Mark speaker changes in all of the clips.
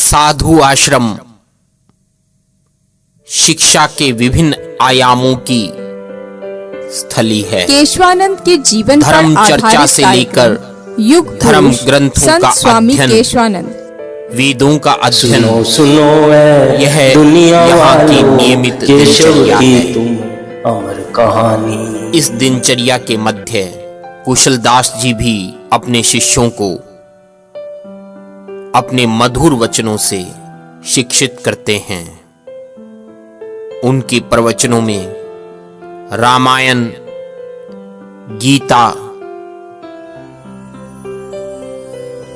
Speaker 1: साधु आश्रम शिक्षा के विभिन्न आयामों की स्थली है।
Speaker 2: केशवानंद के जीवन पर
Speaker 1: धर्म चर्चा
Speaker 2: आधारित
Speaker 1: से लेकर
Speaker 2: युग
Speaker 1: धर्म
Speaker 2: पुरुष
Speaker 1: ग्रंथों
Speaker 2: संत
Speaker 1: का
Speaker 2: स्वामी
Speaker 1: अध्ययन,
Speaker 2: केशवानंद।
Speaker 1: वेदों का अध्ययन,
Speaker 3: सुनो
Speaker 1: यह
Speaker 3: दुनिया
Speaker 1: यहाँ की
Speaker 3: वालों,
Speaker 1: नियमित
Speaker 3: केशव
Speaker 1: दिनचर्या
Speaker 3: की
Speaker 1: है।
Speaker 3: तुम अमर कहानी।
Speaker 1: इस दिनचर्या के मध्य कुशलदास जी भी अपने शिष्यों को अपने मधुर वचनों से शिक्षित करते हैं। उनके प्रवचनों में रामायण, गीता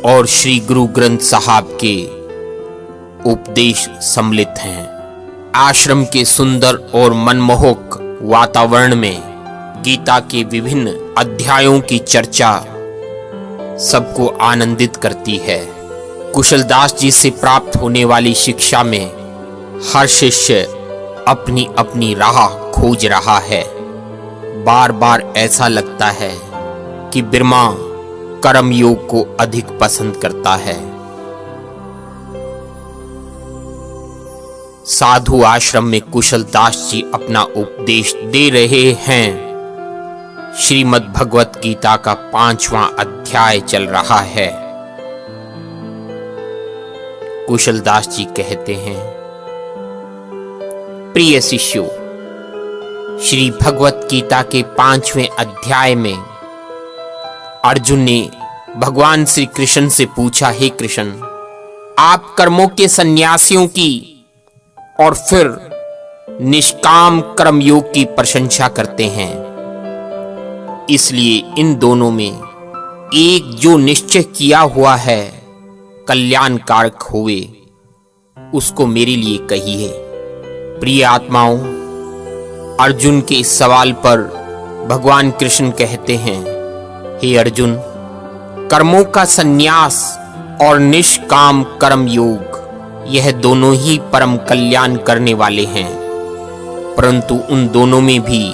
Speaker 1: और श्री गुरु ग्रंथ साहब के उपदेश सम्मिलित हैं। आश्रम के सुंदर और मनमोहक वातावरण में गीता के विभिन्न अध्यायों की चर्चा सबको आनंदित करती है। कुशलदास जी से प्राप्त होने वाली शिक्षा में हर शिष्य अपनी अपनी राह खोज रहा है। बार बार ऐसा लगता है कि ब्रह्मा कर्म योग को अधिक पसंद करता है। साधु आश्रम में कुशलदास जी अपना उपदेश दे रहे हैं। श्रीमद् भगवत गीता का 5वां अध्याय चल रहा है। कुशलदास जी कहते हैं, प्रिय शिष्यों, श्री भगवत गीता के 5वें अध्याय में अर्जुन ने भगवान श्री कृष्ण से पूछा, हे कृष्ण, आप कर्मों के सन्यासियों की और फिर निष्काम कर्मयोग की प्रशंसा करते हैं। इसलिए इन दोनों में एक जो निश्चय किया हुआ है कल्याणकारक हुए, उसको मेरे लिए कहिए। प्रिय आत्माओं, अर्जुन के इस सवाल पर भगवान कृष्ण कहते हैं, हे अर्जुन, कर्मों का संन्यास और निष्काम कर्म योग, यह दोनों ही परम कल्याण करने वाले हैं, परंतु उन दोनों में भी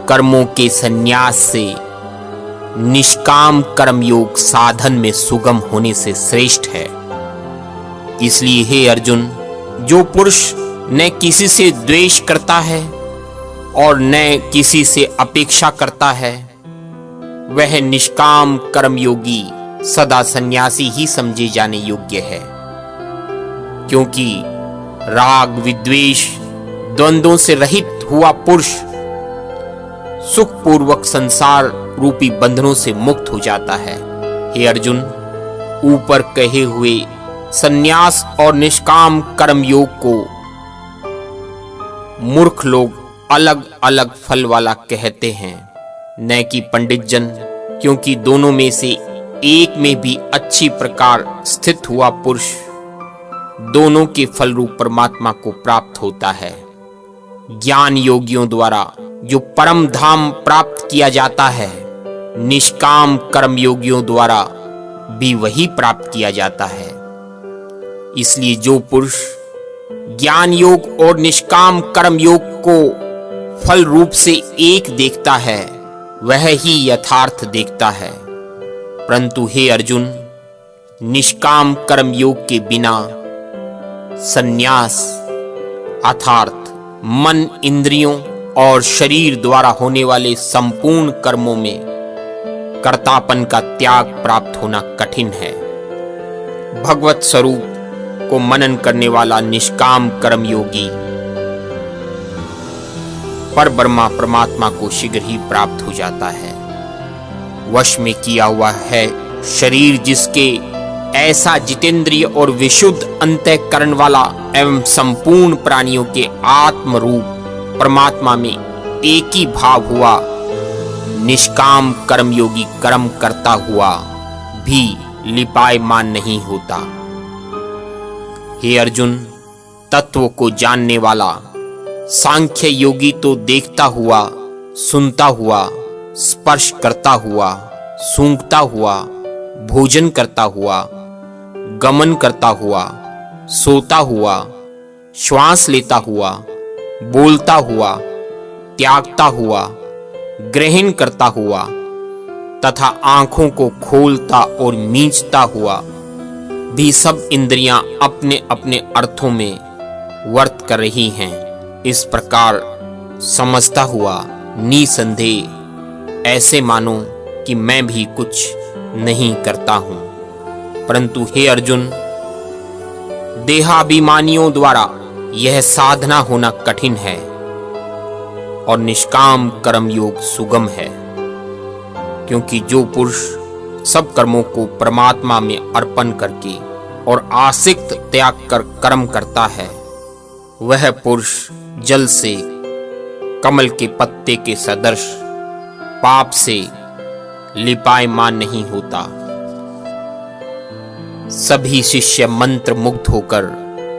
Speaker 1: कर्मों के संन्यास से निष्काम कर्मयोग साधन में सुगम होने से श्रेष्ठ है। इसलिए हे अर्जुन, जो पुरुष न किसी से द्वेष करता है और न किसी से अपेक्षा करता है, वह निष्काम कर्मयोगी सदा सन्यासी ही समझे जाने योग्य है। क्योंकि राग विद्वेष द्वंद्वों से रहित हुआ पुरुष सुखपूर्वक संसार रूपी बंधनों से मुक्त हो जाता है। हे अर्जुन, ऊपर कहे हुए संन्यास और निष्काम कर्म योग को मूर्ख लोग अलग अलग फल वाला कहते हैं, न कि पंडित जन, क्योंकि दोनों में से एक में भी अच्छी प्रकार स्थित हुआ पुरुष दोनों के फल रूप परमात्मा को प्राप्त होता है। ज्ञान योगियों द्वारा जो परम धाम प्राप्त किया जाता है, निष्काम कर्म योगियों द्वारा भी वही प्राप्त किया जाता है। इसलिए जो पुरुष ज्ञान योग और निष्काम कर्म योग को फल रूप से एक देखता है, वह ही यथार्थ देखता है। परंतु हे अर्जुन, निष्काम कर्म योग के बिना संन्यास अर्थात मन, इंद्रियों और शरीर द्वारा होने वाले संपूर्ण कर्मों में कर्तापन का त्याग प्राप्त होना कठिन है। भगवत स्वरूप को मनन करने वाला निष्काम कर्मयोगी पर ब्रह्मा परमात्मा को शीघ्र ही प्राप्त हो जाता है। वश में किया हुआ है शरीर जिसके ऐसा जितेंद्रिय और विशुद्ध अंतःकरण वाला एवं संपूर्ण प्राणियों के आत्म रूप परमात्मा में एक ही भाव हुआ, निष्काम कर्मयोगी कर्म करता हुआ भी लिपायमान नहीं होता। हे अर्जुन, तत्व को जानने वाला सांख्य योगी तो देखता हुआ, सुनता हुआ, स्पर्श करता हुआ, सूंघता हुआ, भोजन करता हुआ, गमन करता हुआ, सोता हुआ, श्वास लेता हुआ, बोलता हुआ, त्यागता हुआ, ग्रहण करता हुआ तथा आंखों को खोलता और मींचता हुआ भी सब इंद्रियां अपने अपने अर्थों में वर्त कर रही हैं। इस प्रकार समझता हुआ निसंदेह ऐसे मानो कि मैं भी कुछ नहीं करता हूं। परंतु हे अर्जुन, देहाभिमानियों द्वारा यह साधना होना कठिन है और निष्काम कर्म योग सुगम है, क्योंकि जो पुरुष सब कर्मों को परमात्मा में अर्पण करके और आसक्त त्याग कर कर्म करता है, वह पुरुष जल से कमल के पत्ते के सदृश पाप से लिपायमान नहीं होता। सभी शिष्य मंत्र मुग्ध होकर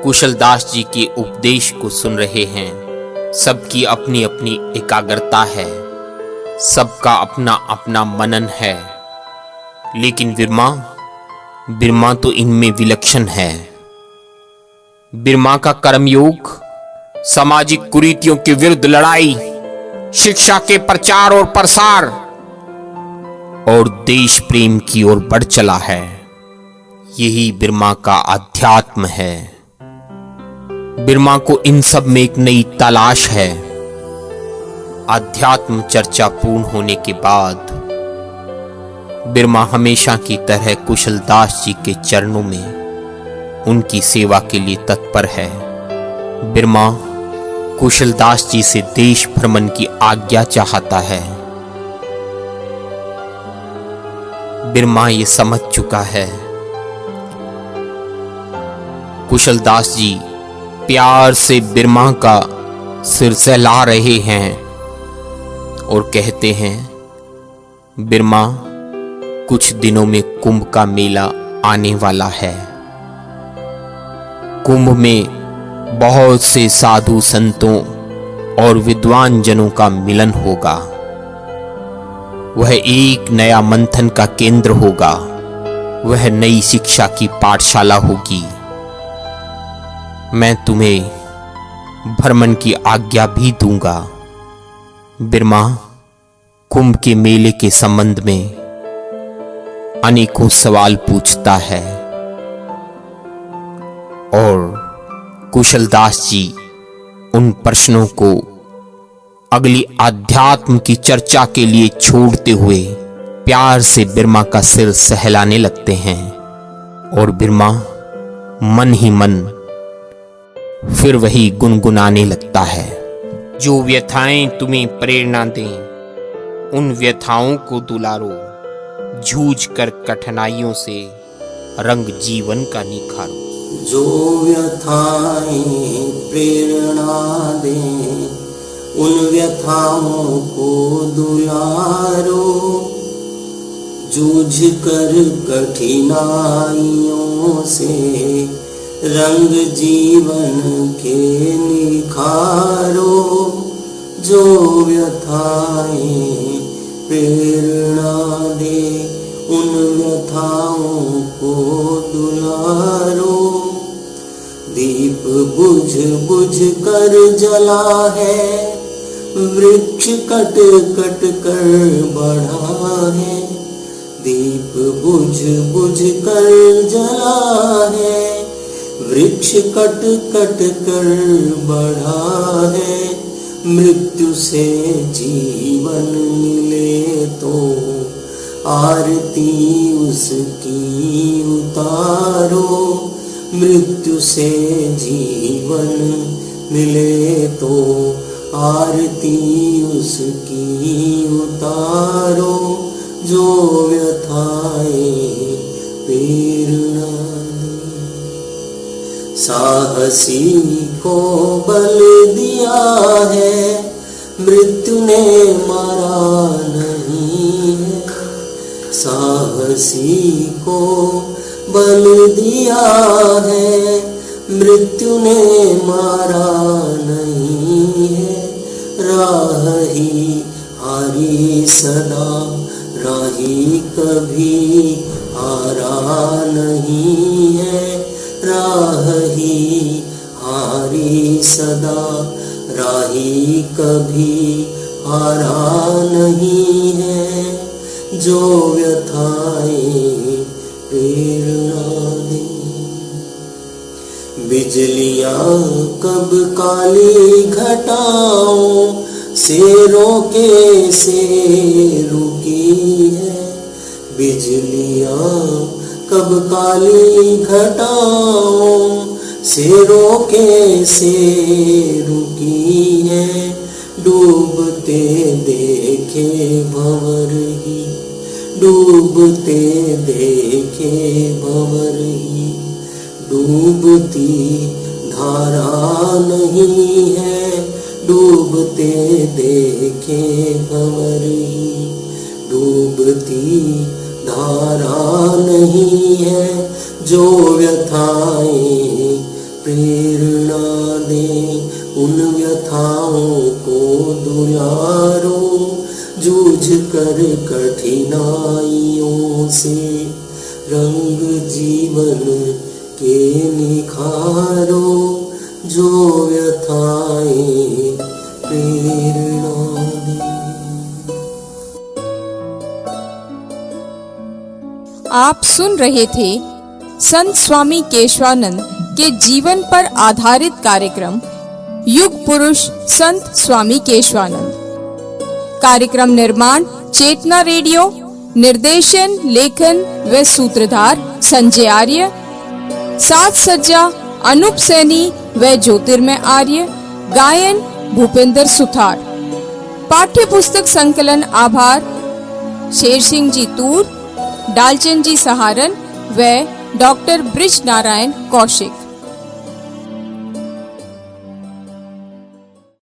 Speaker 1: कुशलदास जी के उपदेश को सुन रहे हैं। सबकी अपनी अपनी एकाग्रता है, सबका अपना अपना मनन है, लेकिन बिरमा तो इनमें विलक्षण है। बिरमा का कर्मयोग सामाजिक कुरीतियों के विरुद्ध लड़ाई, शिक्षा के प्रचार और प्रसार और देश प्रेम की ओर बढ़ चला है। यही बिरमा का अध्यात्म है। बिरमा को इन सब में एक नई तलाश है। अध्यात्म चर्चा पूर्ण होने के बाद बिरमा हमेशा की तरह कुशलदास जी के चरणों में उनकी सेवा के लिए तत्पर है। बिरमा कुशलदास जी से देश भ्रमण की आज्ञा चाहता है। बिरमा ये समझ चुका है। कुशलदास जी प्यार से बिरमा का सिर सहला रहे हैं और कहते हैं, बिरमा, कुछ दिनों में कुंभ का मेला आने वाला है। कुंभ में बहुत से साधु संतों और विद्वान जनों का मिलन होगा। वह एक नया मंथन का केंद्र होगा। वह नई शिक्षा की पाठशाला होगी। मैं तुम्हें भ्रमण की आज्ञा भी दूंगा। बिरमा कुंभ के मेले के संबंध में अनेकों सवाल पूछता है और कुशलदास जी उन प्रश्नों को अगली अध्यात्म की चर्चा के लिए छोड़ते हुए प्यार से बिरमा का सिर सहलाने लगते हैं और बिरमा मन ही मन फिर वही गुनगुनाने लगता है। जो व्यथाएं तुम्हें प्रेरणा दें, उन व्यथाओं को दुलारो। जूझ कर कठिनाइयों से रंग जीवन का निखारो।
Speaker 3: जो व्यथाएं प्रेरणा दें, उन व्यथाओं को दुलारो। जूझ कर कठिनाइयों से रंग जीवन के निखारो। जो व्यथाएं प्रेरणा दे, उन व्यथाओं को दुलारो। दीप बुझ बुझ कर जला है, वृक्ष कट कट कर बढ़ा है। दीप बुझ बुझ कर जला है, वृक्ष कट कट कर बढ़ा है। मृत्यु से जीवन मिले तो आरती उसकी उतारो। मृत्यु से जीवन मिले तो आरती उसकी उतारो। जो व्यथाएं प्रेरणा दे, साहसी को बल दिया है, मृत्यु ने मारा नहीं है। साहसी को बल दिया है, मृत्यु ने मारा नहीं है। राह ही हारी सदा, राही कभी हारा नहीं है। राह ही हारी सदा, राही कभी हारा नहीं है। जो व्यथाएं प्रेरणा दे। बिजलियां कब काली घटाओं से रोके से रुकी है। बिजलियां कब काली घटाओं से रोके से रुकी है। डूबते देखे भंवर ही, डूबते देखे भंवर ही, डूबती धारा नहीं है। डूबते देखे भंवर ही, डूबती धारा नहीं है। जो व्यथाएं प्रेरणा दे उन व्यथाओं को दुलारो। जूझ कर कठिनाइयों से रंग जीवन के निखारो। जो व्यथाएं प्रेरणा दे।
Speaker 2: आप सुन रहे थे संत स्वामी केशवानंद के जीवन पर आधारित कार्यक्रम युग पुरुष संत स्वामी केशवानंद। कार्यक्रम निर्माण चेतना रेडियो, निर्देशन लेखन व सूत्रधार संजय आर्य, साज सज्जा अनूप सैनी व ज्योतिर्मय आर्य, गायन भूपेंद्र सुथार। पाठ्य पुस्तक संकलन आभार शेर सिंह जी तूर, डालचंद जी सहारन व डॉक्टर ब्रिज नारायण कौशिक।